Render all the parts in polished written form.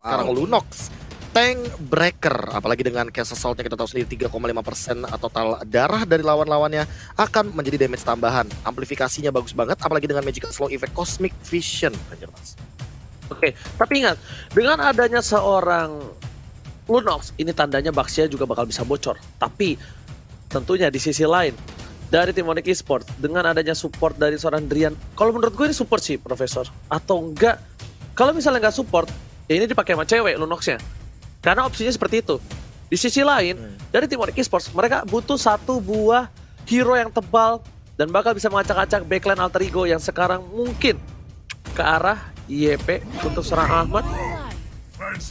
Sekarang Lunox, Tank Breaker, apalagi dengan cast assault-nya kita tahu sendiri 3,5% total darah dari lawan-lawannya akan menjadi damage tambahan. Amplifikasinya bagus banget, apalagi dengan magical slow effect Cosmic Vision. Oke, tapi ingat, dengan adanya seorang Lunox, ini tandanya Baxia juga bakal bisa bocor. Tapi tentunya di sisi lain, dari tim Onyx Esports, dengan adanya support dari seorang Drian, kalau menurut gue ini support sih, Profesor. Atau enggak, kalau misalnya nggak support, ya ini dipakai sama cewek Lunoxnya. Karena opsinya seperti itu. Di sisi lain, dari tim Onyx Esports, mereka butuh satu buah hero yang tebal dan bakal bisa mengacak-acak backline alter ego yang sekarang mungkin ke arah YP untuk seorang Ahmad.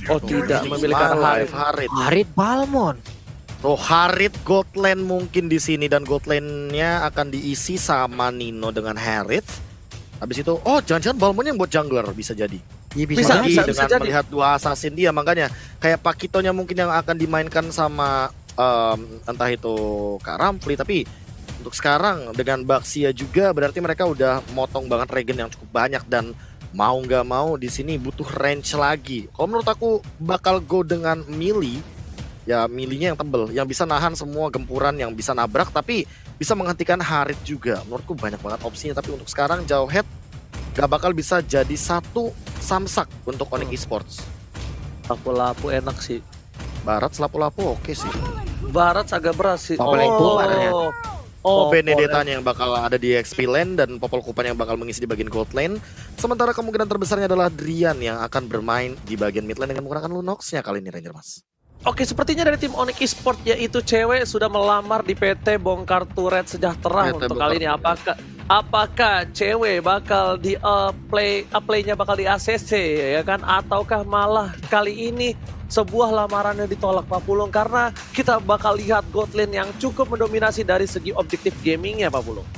Oh tidak, memilihkan Harit. Harit Balmon. Oh, Harit Goldland mungkin di sini dan Goldland-nya akan diisi sama Nino dengan Harit. Habis itu, oh jangan-jangan Balmon yang buat jungler bisa jadi. Ya, Bisa Dengan jadi. melihat dua assassin dia, makanya kayak Pakitonya mungkin yang akan dimainkan sama entah itu Kak Ramfli, tapi untuk sekarang dengan Baxia juga berarti mereka udah motong banget regen yang cukup banyak dan mau nggak mau di sini butuh range lagi. Kalau menurut aku bakal go dengan melee. Ya milinya yang tebel, yang bisa nahan semua gempuran, yang bisa nabrak tapi bisa menghentikan Harit juga. Menurutku banyak banget opsinya, tapi untuk sekarang Jauhead gak bakal bisa jadi satu samsak untuk Onyx Esports. Lapu-lapu enak sih. Barat selapu-lapu oke sih. Barat agak berat sih. Popol Kupan. Oh, Benedetta-nya yang bakal ada di XP lane dan Popol Kupan yang bakal mengisi di bagian gold lane. Sementara kemungkinan terbesarnya adalah Drian yang akan bermain di bagian mid lane dengan menggunakan Lunox-nya kali ini, Ranger Mas. Oke, sepertinya dari tim Onyx Esports yaitu cewek sudah melamar di PT Bongkar Turret Sejahtera PT untuk Bongkar kali ini. Turret. Apakah cewek bakal di play-nya bakal di ACC ya kan, ataukah malah kali ini sebuah lamarannya ditolak Pak Pulung karena kita bakal lihat God lane yang cukup mendominasi dari segi objektif gamingnya Pak Pulung.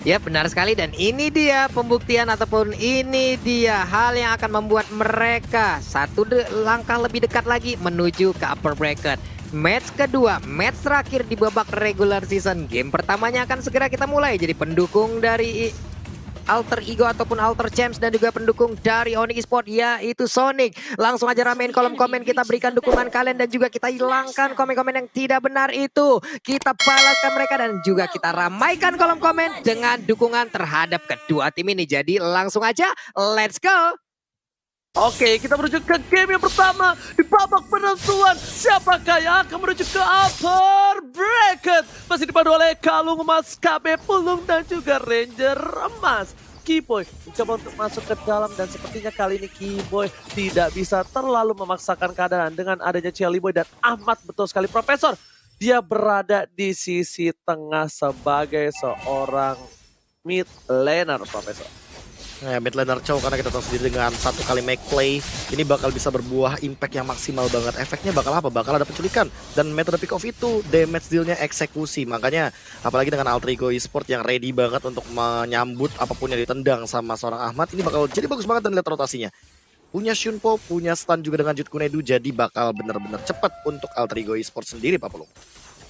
Ya benar sekali, dan ini dia pembuktian ataupun ini dia hal yang akan membuat mereka satu langkah lebih dekat lagi menuju ke upper bracket. Match kedua, match terakhir di babak regular season. Game pertamanya akan segera kita mulai. Jadi pendukung dari Alter Ego ataupun Alter Champs dan juga pendukung dari Onyx Esports yaitu Sonic. Langsung aja ramein kolom komen, kita berikan dukungan kalian dan juga kita hilangkan komen-komen yang tidak benar itu. Kita balaskan mereka dan juga kita ramaikan kolom komen dengan dukungan terhadap kedua tim ini. Jadi langsung aja, let's go! Oke, kita menuju ke game yang pertama di babak penentuan. Siapakah yang akan menuju ke upper bracket? Masih dipadu oleh Kalung Emas, KB Pulung dan juga Ranger Emas. Keyboy mencoba untuk masuk ke dalam dan sepertinya kali ini Keyboy tidak bisa terlalu memaksakan keadaan dengan adanya Celiboy dan Ahmad. Betul sekali Profesor, dia berada di sisi tengah sebagai seorang mid laner Profesor. Nah, mid laner Chow karena kita tahu sendiri dengan satu kali make play ini bakal bisa berbuah impact yang maksimal banget. Efeknya bakal apa? Bakal ada penculikan dan metode pick off itu damage dealnya eksekusi. Makanya apalagi dengan Alter Ego Esports yang ready banget untuk menyambut apapun yang ditendang sama seorang Ahmad, ini bakal jadi bagus banget dan lihat rotasinya. Punya Shunpo, punya stun juga dengan Jut Kunedu, jadi bakal bener-bener cepat untuk Alter Ego Esports sendiri Pak Pulung.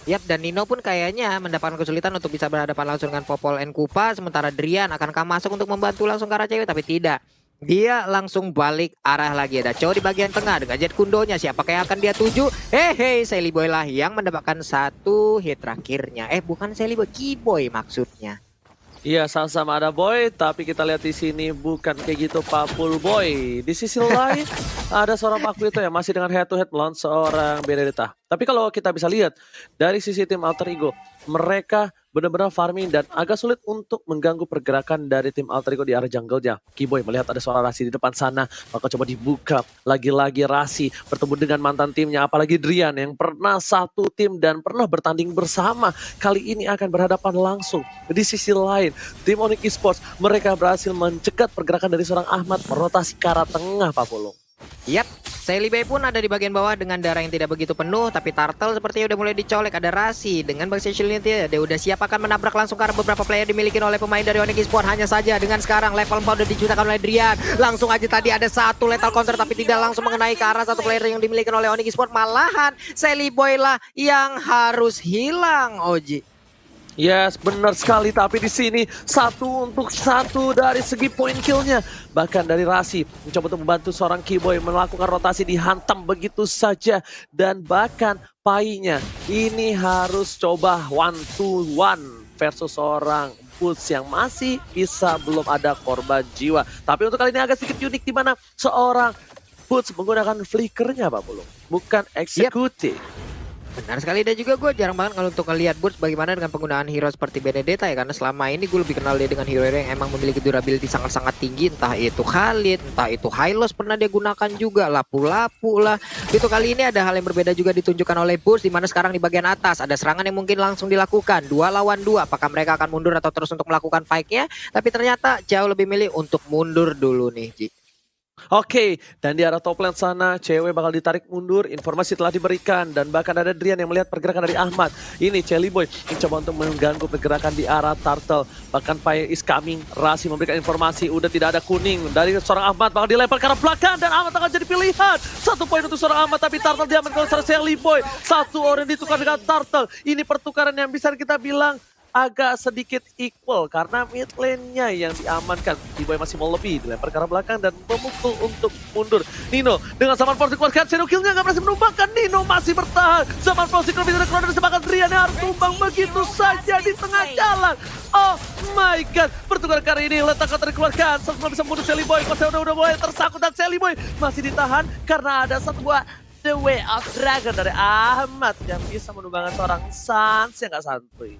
Yap, dan Nino pun kayaknya mendapatkan kesulitan untuk bisa berhadapan langsung dengan Popol and Kupa. Sementara Drian akankah masuk untuk membantu langsung ke arah cewek, tapi tidak. Dia langsung balik arah lagi. Ada cowok di bagian tengah dengan jet kundonya. Siapakah yang akan dia tuju? Hehe, Celiboy lah yang mendapatkan satu hit terakhirnya. Bukan Celiboy, Keyboy maksudnya. Iya, sama-sama ada Boy, tapi kita lihat di sini bukan kayak gitu Pak Pul Boy. Di sisi lain ada seorang Pak itu yang masih dengan head to head melawan seorang Benedetta. Tapi kalau kita bisa lihat dari sisi tim Alter Ego, mereka benar-benar farming dan agak sulit untuk mengganggu pergerakan dari tim Alter Ego di arah jungle-nya. Keyboy melihat ada seorang Rasi di depan sana, maka coba dibuka. Lagi-lagi Rasi bertemu dengan mantan timnya, apalagi Drian yang pernah satu tim dan pernah bertanding bersama. Kali ini akan berhadapan langsung. Di sisi lain, tim Onyx Esports, mereka berhasil mencegat pergerakan dari seorang Ahmad merotasi ke arah tengah Pak Pulung. Yap, Celiboy pun ada di bagian bawah dengan darah yang tidak begitu penuh, tapi Turtle sepertinya udah mulai dicolek. Ada Rasi dengan Baxia Shieldnya dia udah siap akan menabrak langsung karena beberapa player dimiliki oleh pemain dari Onyx Esports. Hanya saja dengan sekarang level 4 udah dijutakan oleh Drian. Langsung aja tadi ada satu lethal counter tapi tidak langsung mengenai ke arah satu player yang dimiliki oleh Onyx Esports. Malahan Celiboy lah yang harus hilang, Oji. Yes, benar sekali. Tapi di sini 1-1 dari segi poin killnya. Bahkan dari Rasi mencoba untuk membantu seorang Keyboy melakukan rotasi, dihantam begitu saja. Dan bahkan Pai-nya ini harus coba 1-1 versus seorang Boots yang masih bisa belum ada korban jiwa. Tapi untuk kali ini agak sedikit unik di mana seorang Boots menggunakan flickernya Pak Pulung, bukan eksekutif. Benar sekali, dan juga gue jarang banget kalau untuk ngeliat Boots bagaimana dengan penggunaan hero seperti Benedetta ya, karena selama ini gue lebih kenal dia dengan hero-hero yang emang memiliki durability sangat-sangat tinggi, entah itu Khalid, entah itu Hylos pernah dia gunakan juga, Lapu-Lapu lah. Itu kali ini ada hal yang berbeda juga ditunjukkan oleh Boots, di mana sekarang di bagian atas ada serangan yang mungkin langsung dilakukan 2 lawan 2, apakah mereka akan mundur atau terus untuk melakukan fight-nya, tapi ternyata jauh lebih milih untuk mundur dulu nih Ji. Oke, dan di arah top lane sana, cewek bakal ditarik mundur, informasi telah diberikan, dan bahkan ada Drian yang melihat pergerakan dari Ahmad. Ini Chellyboy mencoba untuk mengganggu pergerakan di arah Turtle. Bahkan Fire is coming, Rasi memberikan informasi, udah tidak ada kuning dari seorang Ahmad, bakal dilempar ke arah belakang, dan Ahmad akan jadi pilihan. 1 poin untuk seorang Ahmad, tapi Turtle diamankan oleh seorang Chellyboy. 1 orang ditukar dengan Turtle. Ini pertukaran yang bisa kita bilang agak sedikit equal karena mid lane-nya yang diamankan. Keyboy masih mau lebih, dilempar ke arah belakang dan memukul untuk mundur. Nino dengan Zaman Force dikeluarkan, shadow kill-nya nggak berhasil menumbangkan. Nino masih bertahan. Zaman Force bisa keluar dari sepakat, Drian yang harus tumbang begitu saja di tengah jalan. Oh my god, pertukaran kali ini letak kata dikeluarkan. Semua bisa mundur Chellyboy, Kosnya udah mulai tersangkut dan Chellyboy masih ditahan karena ada satu buah The Way of Dragon dari Ahmad yang bisa menumbangkan seorang Sans yang gak santuy.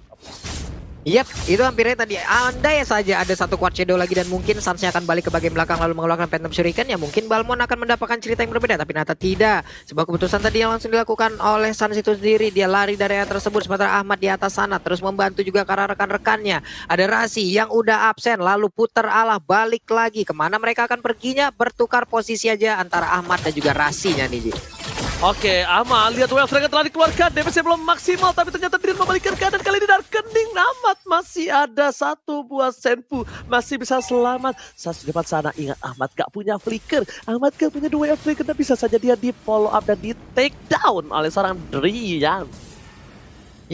Yap, itu hampirnya tadi. Andai saja ada satu Quad Shadow lagi dan mungkin Sans-nya akan balik ke bagian belakang lalu mengeluarkan Phantom Shuriken, ya mungkin Balmon akan mendapatkan cerita yang berbeda, tapi ternyata tidak. Sebuah keputusan tadi yang langsung dilakukan oleh Sans itu sendiri, dia lari dari area tersebut sementara Ahmad di atas sana terus membantu juga karena rekan-rekannya. Ada Rasi yang udah absen lalu putar alah balik lagi. Kemana mereka akan perginya? Bertukar posisi aja antara Ahmad dan juga Rasinya nih Ji. Oke, Ahmad lihat Well Dragon telah dikeluarkan, DPS belum maksimal tapi ternyata Drian membalikkan keadaan kali ini. Darkening Ahmad masih ada 1 buah Senpu, masih bisa selamat. Saat di depan sana, ingat Ahmad gak punya flicker, Ahmad gak punya The Way of Dragon, dan bisa saja dia di follow up dan di take down oleh seorang Drian.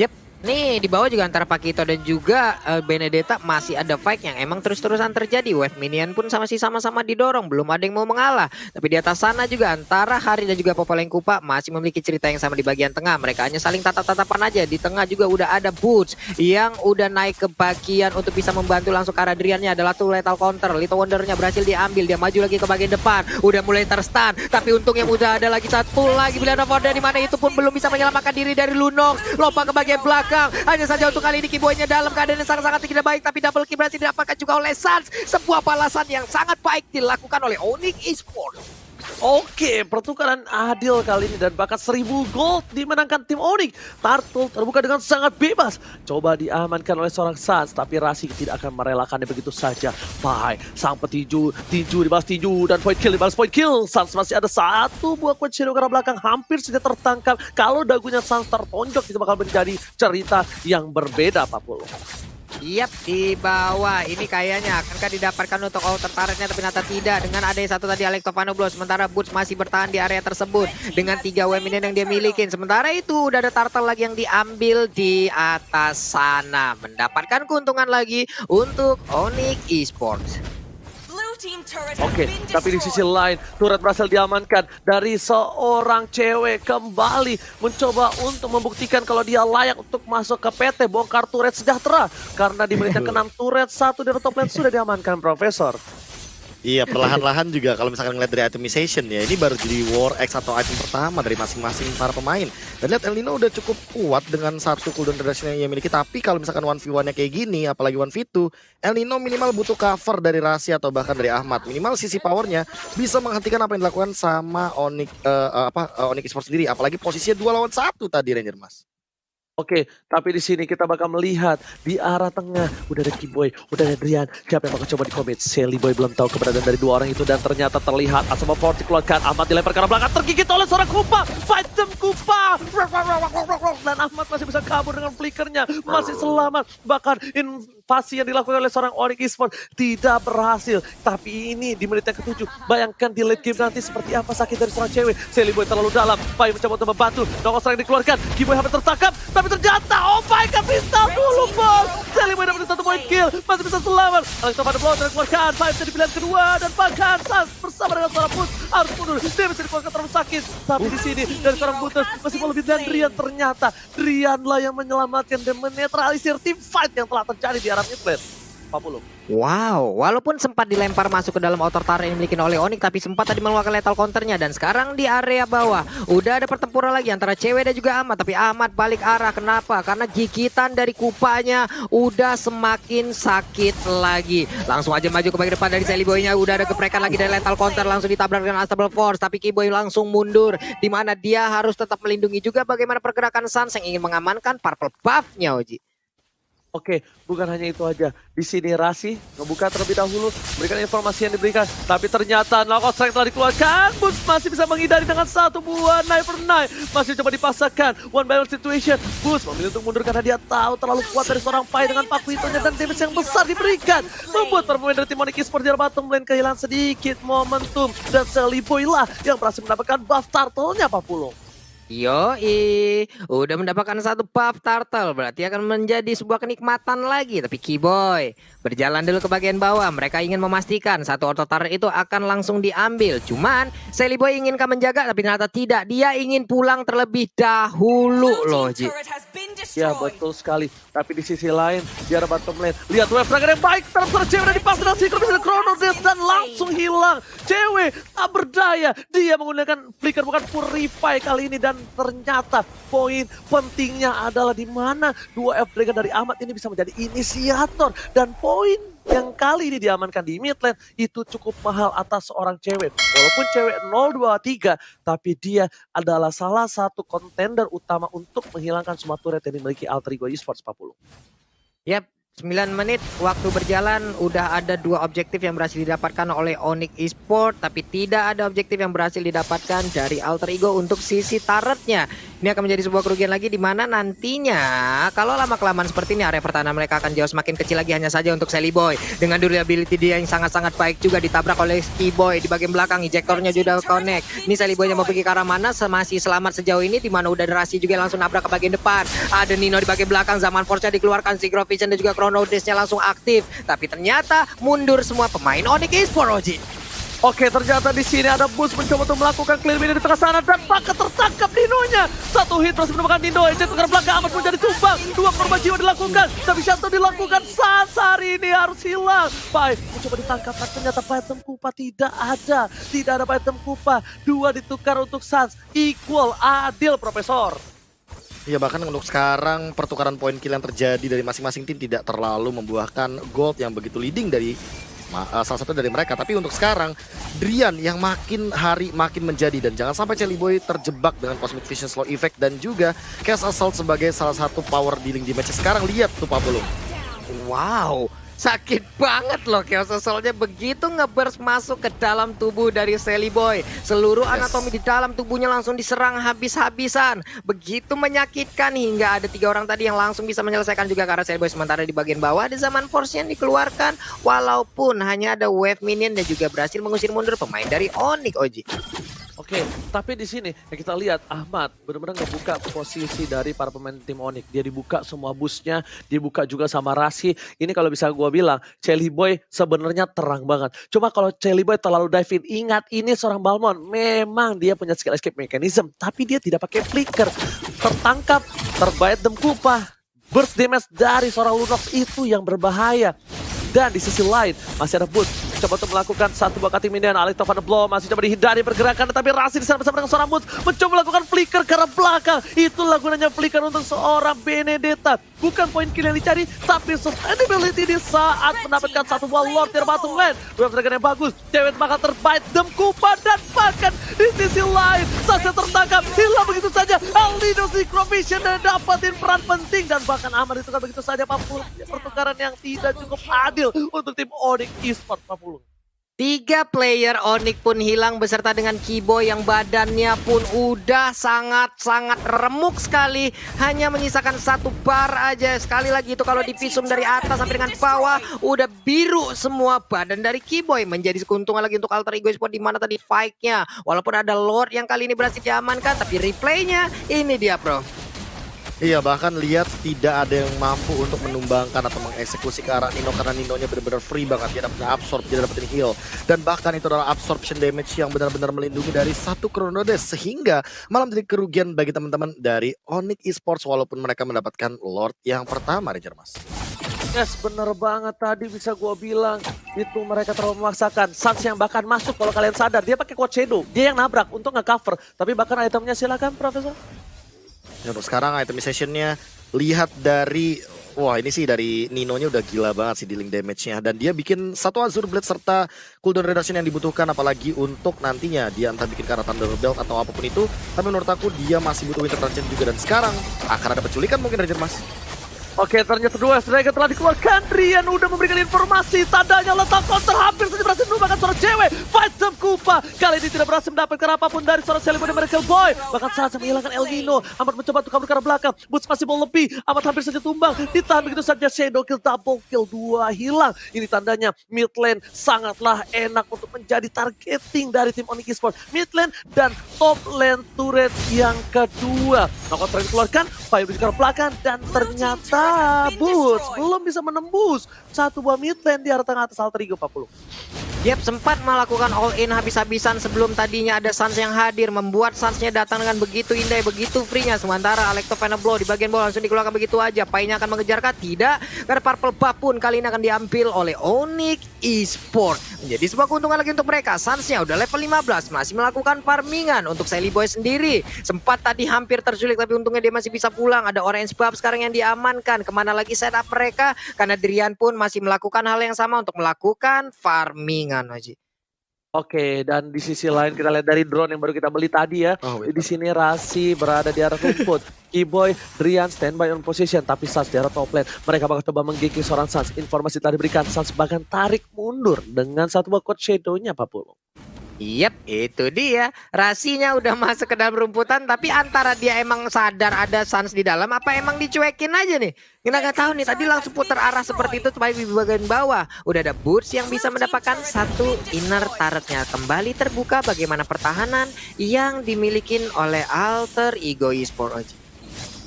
Yep. Nih di bawah juga antara Pakito dan juga Benedetta masih ada fight yang emang terus-terusan terjadi. Wave minion pun masih sama-sama didorong, belum ada yang mau mengalah. Tapi di atas sana juga antara Hari dan juga Popolengkupa masih memiliki cerita yang sama di bagian tengah. Mereka hanya saling tatap-tatapan aja. Di tengah juga udah ada Boots yang udah naik ke bagian untuk bisa membantu langsung ke arah Drian-nya. Adalah tuh lethal counter. Little Wonder-nya berhasil diambil. Dia maju lagi ke bagian depan. Udah mulai terstun. Tapi untungnya udah ada lagi satu lagi pilihan of order, di mana itu pun belum bisa menyelamatkan diri dari Lunox. Lompat ke bagian belakang. Hanya saja untuk kali ini Keyboy-nya dalam keadaan yang sangat-sangat tidak baik, tapi double kill berhasil didapatkan juga oleh Sans. Sebuah balasan yang sangat baik dilakukan oleh Onyx Esports. Oke, pertukaran adil kali ini dan bahkan 1000 gold dimenangkan tim Onyx. Turtle terbuka dengan sangat bebas. Coba diamankan oleh seorang Sans, tapi Rasi tidak akan merelakannya begitu saja. Pai, sang petinju, tinju dibalas tinju dan point kill dibalas point kill. Sans masih ada 1 buah Quad Shadow ke arah belakang, hampir saja tertangkap. Kalau dagunya Sans tertonjok, itu bakal menjadi cerita yang berbeda Pak Pulung. Yap, di bawah ini kayaknya akankah didapatkan untuk outer turretnya, tapi ternyata tidak. Dengan ada yang satu tadi Alektovano Blow, sementara Boots masih bertahan di area tersebut dengan 3 minion yang dia milikin. Sementara itu udah ada Turtle lagi yang diambil di atas sana, mendapatkan keuntungan lagi untuk Onyx Esports. Oke, tapi di sisi lain turret berhasil diamankan dari seorang cewek, kembali mencoba untuk membuktikan kalau dia layak untuk masuk ke PT bongkar turret sejahtera karena diberikan ke 6 turret, 1 dari top lane sudah diamankan Profesor. Iya, perlahan-lahan juga kalau misalkan ngeliat dari itemization ya, ini baru jadi War X atau item pertama dari masing-masing para pemain. Dan lihat El Nino udah cukup kuat dengan 1 cooldown reduction yang ia miliki, tapi kalau misalkan 1v1-nya kayak gini, apalagi 1v2, El Nino minimal butuh cover dari Rasi atau bahkan dari Ahmad. Minimal sisi powernya bisa menghentikan apa yang dilakukan sama Onyx Onyx Esports sendiri, apalagi posisinya 2 lawan 1 tadi Ranger Mas. Oke, tapi di sini kita bakal melihat di arah tengah udah ada Keyboy, udah ada Drian. Siapa yang bakal coba di-commit? Chellyboy belum tahu keberadaan dari 2 orang itu dan ternyata terlihat Asama Force dikeluarkan. Ahmad dilempar ke arah belakang, tergigit oleh seorang Kupa. Fight them Kupa. Dan Ahmad masih bisa kabur dengan flickernya, masih selamat. Bahkan invasi yang dilakukan oleh seorang Onyx Esports tidak berhasil. Tapi ini di menit yang ke-7, bayangkan di late game nanti seperti apa sakit dari seorang cewek. Chellyboy terlalu dalam, Pai mencoba untuk membantu. Nongol serang dikeluarkan, Keyboy hampir tertangkap. tapi ternyata oh my god, pistol dulu bos. Celiboy dapat 1 poin kill, masih bisa selamat. Alex Nova Blow terkeluarkan, 5 jadi pilihan kedua dan bahkan Sans bersama dengan seorang Push harus mundur. Dia bisa dikeluarkan terlalu sakit, tapi di sini dari seorang Butus masih mau lebih dan Drian ternyata Drian lah yang menyelamatkan dan menetralisir tim fight yang telah terjadi di arah mid lane. 40. Wow, walaupun sempat dilempar masuk ke dalam outer turret yang dimiliki oleh Onyx, tapi sempat tadi mengeluarkan lethal counternya. Dan sekarang di area bawah udah ada pertempuran lagi antara cewek dan juga Ahmad. Tapi Ahmad balik arah, kenapa? Karena gigitan dari kupanya udah semakin sakit lagi. Langsung aja maju ke bagian depan dari Celiboy-nya. Udah ada geprekan lagi dari lethal counter, langsung ditabrak dengan Unstable Force. Tapi Kiboy langsung mundur, dimana dia harus tetap melindungi juga bagaimana pergerakan Sans yang ingin mengamankan purple buff-nya, Oji. Oke, bukan hanya itu aja. Di sini Rasi ngebuka terlebih dahulu, berikan informasi yang diberikan. Tapi ternyata knockout strike telah dikeluarkan. Boots masih bisa menghindari dengan 1 buah knife for knife. Masih coba dipaksakan. One by one situation. Boots memilih untuk mundur karena dia tahu terlalu kuat dari seorang Pai dengan Pakuitonya dan damage yang besar diberikan. Membuat permain dari tim Onyx Esports di bottom lane kehilangan sedikit momentum. Dan Celiboy lah yang berhasil mendapatkan buff turtle-nya Papulung. Yoi, udah mendapatkan 1 buff turtle, berarti akan menjadi sebuah kenikmatan lagi. Tapi Kiboy berjalan dulu ke bagian bawah, mereka ingin memastikan 1 auto turret itu akan langsung diambil. Cuman Celiboy inginkan menjaga, tapi ternyata tidak, dia ingin pulang terlebih dahulu loh Ji. Ya betul sekali, tapi di sisi lain di arah bottom lane, lihat wave dragon yang baik terhadap seorang cewek dan dipaksa dengan Synchro bisa Chrono Death dan langsung hilang. Cewek tak berdaya, dia menggunakan flicker bukan purify kali ini. Dan ternyata poin pentingnya adalah di mana 2 F Dragon dari Ahmad ini bisa menjadi inisiator. Dan poin yang kali ini diamankan di mid lane itu cukup mahal atas seorang cewek. Walaupun cewek 023, tapi dia adalah salah satu kontender utama untuk menghilangkan semua turret yang dimiliki Alter Ego Esports 40. Yap, 9 menit waktu berjalan, udah ada 2 objektif yang berhasil didapatkan oleh Onyx Esports, tapi tidak ada objektif yang berhasil didapatkan dari Alter Ego untuk sisi turretnya. Ini akan menjadi sebuah kerugian lagi, di mana nantinya kalau lama-kelamaan seperti ini area pertahanan mereka akan jauh semakin kecil lagi. Hanya saja untuk Celiboy dengan durability dia yang sangat-sangat baik juga ditabrak oleh Kiboy di bagian belakang, ejectornya juga connect. Ini Celiboy yang mau pergi ke arah mana, masih selamat sejauh ini, di mana udah ada Rasi juga langsung nabrak ke bagian depan. Ada Nino di bagian belakang, Zaman Force-nya dikeluarkan, Synchro Vision dan juga Chrono Dash-nya langsung aktif. Tapi ternyata mundur semua pemain Onyx Esports, Oji. Oke, ternyata di sini ada Boost mencoba untuk melakukan clear mid di tengah sana dan Paka tertangkap Nino-nya. 1 hit berhasil menemukan Nino, eject ke belakang, Ahmad pun jadi tumbang. 2 korban jiwa dilakukan, tapi Shanto dilakukan. Sans hari ini harus hilang. Pai mencoba ditangkap, tapi ternyata Python Kupa tidak ada. Tidak ada Python Kupa. 2 ditukar untuk Sans, equal, adil Profesor. Ya bahkan untuk sekarang pertukaran poin kill yang terjadi dari masing-masing tim tidak terlalu membuahkan gold yang begitu leading dari salah satu dari mereka. Tapi untuk sekarang Drian yang makin hari makin menjadi, dan jangan sampai Celiboy terjebak dengan Cosmic Vision Slow Effect dan juga Chaos Assault sebagai salah satu power dealing di match sekarang. Lihat tuh Pak Bulung. Wow, sakit banget loh Chaos Assault-nya begitu nge-burst masuk ke dalam tubuh dari Celiboy. Seluruh anatomi di dalam tubuhnya langsung diserang habis-habisan. Begitu menyakitkan hingga ada 3 orang tadi yang langsung bisa menyelesaikan juga karena Celiboy. Sementara di bagian bawah ada Zaman Force yang dikeluarkan. Walaupun hanya ada wave minion dan juga berhasil mengusir mundur pemain dari Onyx, Oji. Oke, tapi di sini yang kita lihat Ahmad benar-benar ngebuka posisi dari para pemain tim Onyx. Dia dibuka semua busnya, dibuka juga sama Rasi. Ini kalau bisa gue bilang, Celiboy sebenarnya terang banget. Cuma kalau Celiboy terlalu dive in, ingat ini seorang Balmond. Memang dia punya skill escape mechanism, tapi dia tidak pakai flicker. Tertangkap, terbaik dem Kupa. Burst damage dari seorang Lunox itu yang berbahaya. Dan di sisi lain masih ada Boots coba untuk melakukan 1 buah cutting minion. Alex Nova Blow masih coba dihindari pergerakan, tapi Rasi di sana bersama dengan seorang Boots mencoba melakukan flicker ke arah belakang. Itulah gunanya flicker untuk seorang Benedetta. Bukan poin kill yang dicari, tapi sustainability di saat mendapatkan 1 buah Lord dari bottom lane. Wave Dragon yang bagus, cewek bakal terbite dem Kupa, dan bahkan di sisi lain Sasha tertangkap, hilang begitu saja. Alino Synchro Vision dan dapatin peran penting, dan bahkan Ahmad ditukar begitu saja. Pertukaran yang tidak cukup adil untuk tim Onyx Esports 40. 3 player Onyx pun hilang beserta dengan Kiboy yang badannya pun udah sangat-sangat remuk sekali. Hanya menyisakan 1 bar aja. Sekali lagi itu kalau divisum dari atas sampai dengan bawah udah biru semua badan dari Kiboy. Menjadi keuntungan lagi untuk Alter Ego Esports, di mana tadi fight-nya walaupun ada Lord yang kali ini berhasil diamankan, tapi replaynya ini dia, bro. Iya, bahkan lihat tidak ada yang mampu untuk menumbangkan atau mengeksekusi ke arah Nino karena Ninonya benar-benar free banget. Dia dapat absorb, dia dapetin heal. Dan bahkan itu adalah absorption damage yang benar-benar melindungi dari satu Chrono Dash sehingga malah menjadi kerugian bagi teman-teman dari Onyx Esports walaupun mereka mendapatkan Lord yang pertama, Ranger Mas. Yes, bener banget tadi bisa gua bilang itu mereka terlalu memaksakan. Sans yang bahkan masuk kalau kalian sadar dia pakai Cold Shadow, dia yang nabrak untuk nge-cover. Tapi bahkan itemnya silakan Profesor. Ya, untuk sekarang itemizationnya lihat dari wah ini sih dari Ninonya udah gila banget sih dealing damage-nya. Dan dia bikin satu Azure Blade serta cooldown reduction yang dibutuhkan apalagi untuk nantinya dia entah bikin ke arah Thunder Belt atau apapun itu. Tapi menurut aku dia masih butuh Winter Transition juga dan sekarang akan ada penculikan mungkin Ranger Mas. Oke, ternyata dua Dragon telah dikeluarkan. Rian udah memberikan informasi. Tandanya letak counter hampir saja berhasil menumbangkan seorang cewek. Fight Jump Kupa. Kali ini tidak berhasil mendapatkan apapun dari seorang Shelly dan Miracle Boy. Bahkan saat menghilangkan El Nino. Amat mencoba untuk kabur ke arah belakang. Boots masih mau lebih. Amat hampir saja tumbang. Ditahan begitu saja Shadow Kill, double kill, 2 hilang. Ini tandanya mid lane sangatlah enak untuk menjadi targeting dari tim Onyx Esports. Mid lane dan top lane turret yang kedua. Knockout terakhir dikeluarkan. Fire ke arah belakang dan ternyata Boots belum bisa menembus satu buah mid lane di arah tengah atas Alter Ego 40. Yep, sempat melakukan all in habis-habisan sebelum tadinya ada Sans yang hadir, membuat Sansnya datang dengan begitu indah, begitu free-nya. Sementara Alecto Final Blow di bagian bawah langsung dikeluarkan begitu aja. Painya akan mengejar kah? Tidak, karena Purple Buff pun kali ini akan diambil oleh Onyx Esports. Menjadi sebuah keuntungan lagi untuk mereka. Sansnya udah level 15, masih melakukan farmingan. Untuk Shelly Boy sendiri, sempat tadi hampir terculik, tapi untungnya dia masih bisa pulang. Ada Orange Buff sekarang yang diamankan. Kemana lagi setup mereka? Karena Drian pun masih melakukan hal yang sama untuk melakukan farmingan. Oji. Oke, dan di sisi lain kita lihat dari drone yang baru kita beli tadi ya. Di sini Rasi berada di arah rumput. Keyboy, Drian standby on position, tapi Sans di arah top lane. Mereka bakal coba menggigit seorang Sans. Informasi tadi diberikan, Sans bahkan tarik mundur dengan satu buah Cold Shadow-nya Pak Pulu. Yep, itu dia. Rasinya udah masuk ke dalam rumputan, tapi antara dia emang sadar ada Sans di dalam, apa emang dicuekin aja nih? Kita nggak tahu nih, tadi langsung putar arah seperti itu supaya di bagian bawah. Udah ada Boots yang bisa mendapatkan satu inner turretnya. Kembali terbuka bagaimana pertahanan yang dimiliki oleh Alter Ego Esports.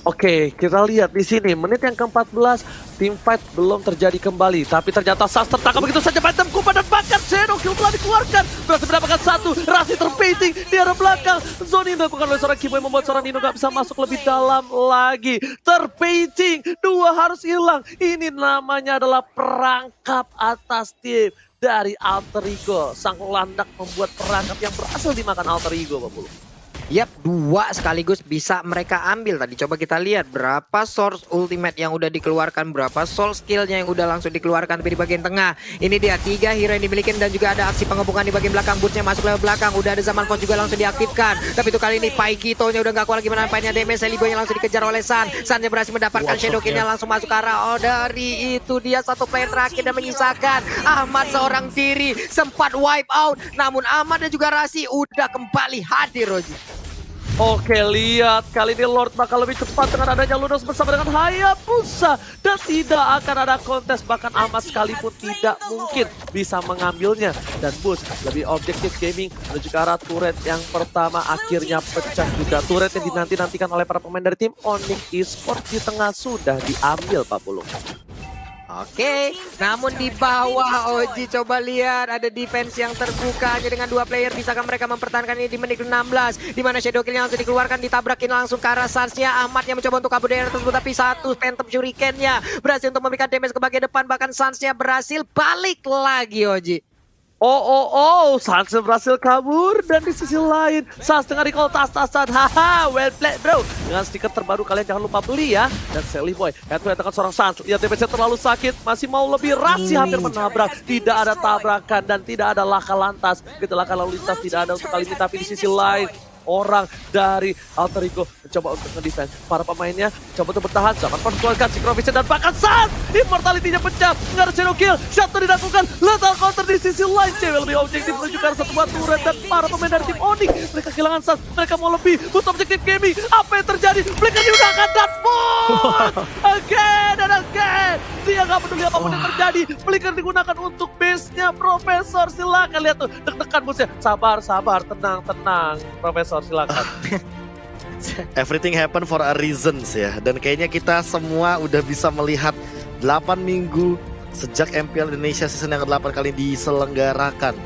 Oke, kita lihat di sini menit yang ke-14 team fight belum terjadi kembali, tapi ternyata Sans tertangkap begitu saja Phantom Kupa dan bahkan Shadow Kill telah dikeluarkan. Berhasil mendapatkan satu, Rasi terpainting di arah belakang. Zone ini dilakukan oleh seorang Keyboy membuat seorang Nino gak bisa masuk lebih dalam lagi. Terpainting, 2 harus hilang. Ini namanya adalah perangkap atas tim dari Alter Ego. Sang landak membuat perangkap yang berhasil dimakan Alter Ego, Pak Pulu. Yap, 2 sekaligus bisa mereka ambil. Tadi coba kita lihat berapa source ultimate yang udah dikeluarkan, berapa soul skillnya yang udah langsung dikeluarkan. Tapi di bagian tengah, ini dia 3 hero yang dimiliki dan juga ada aksi pengebungan di bagian belakang. Bootsnya masuk lewat belakang, udah ada Zaman Force juga langsung diaktifkan. Tapi itu kali ini Paikito-nya udah gak kuat lagi menampainya damage. Shelly Boy yang langsung dikejar oleh San. San yang berhasil mendapatkan Shadow Kill-nya langsung masuk ke arah. Oh, dari itu dia satu player terakhir dan menyisakan Ahmad seorang diri. Sempat wipe out, namun Ahmad dan juga Rasi udah kembali hadir, Roji. Oke, lihat kali ini Lord bakal lebih cepat dengan adanya Lunos bersama dengan Hayabusa. Dan tidak akan ada kontes, bahkan Ahmad sekalipun tidak mungkin bisa mengambilnya. Dan Bus lebih objektif gaming menuju ke arah turret yang pertama akhirnya pecah juga. Turret yang dinanti-nantikan oleh para pemain dari tim Onyx Esports di tengah sudah diambil Pak Pulung. Oke, namun di bawah Oji coba lihat ada defense yang terbuka hanya dengan 2 player. Bisakah mereka mempertahankan ini di menit 16? Di mana Shadow Kill-nya langsung dikeluarkan, ditabrakin langsung ke arah Sans-nya. Ahmad yang mencoba untuk kabur dari arah tersebut, tapi satu Phantom Shuriken-nya berhasil untuk memberikan damage ke bagian depan. Bahkan Sans-nya berhasil balik lagi Oji. Sans berhasil kabur dan di sisi lain Sans dengan recall tas-tasan. Haha, well played bro. Dengan stiker terbaru kalian jangan lupa beli ya. Dan Shelly Boy head-to-head dengan seorang Sans. Lihat damage-nya terlalu sakit, masih mau lebih. Rasi hampir menabrak. Tidak ada tabrakan dan tidak ada laka lantas. Kecelakaan lalu lintas tidak ada untuk kali ini, tapi di sisi lain orang dari Alter Ego mencoba untuk ngedefense. Para pemainnya coba untuk bertahan. Zaman Force keluarkan Synchrovision dan bahkan Sans immortality-nya pecah. Nggak ada Shadow Kill. Satu dilakukan. Lethal counter di sisi lain. Cewek lebih objektif menunjukkan satu buah turret. Dan para pemain dari tim Onyx, mereka kehilangan Sans. Mereka mau lebih. Butuh objektif gaming. Apa yang terjadi? Mereka diudahkan dan boom! Again and again. Dia nggak peduli apapun yang terjadi. Flicker digunakan untuk base-nya Profesor. Silakan lihat tuh. Deg-degan busnya. Sabar, tenang, Profesor. Silakan. Everything happen for a reasons ya. Dan kayaknya kita semua udah bisa melihat 8 minggu sejak MPL Indonesia season yang ke-8 kali diselenggarakan.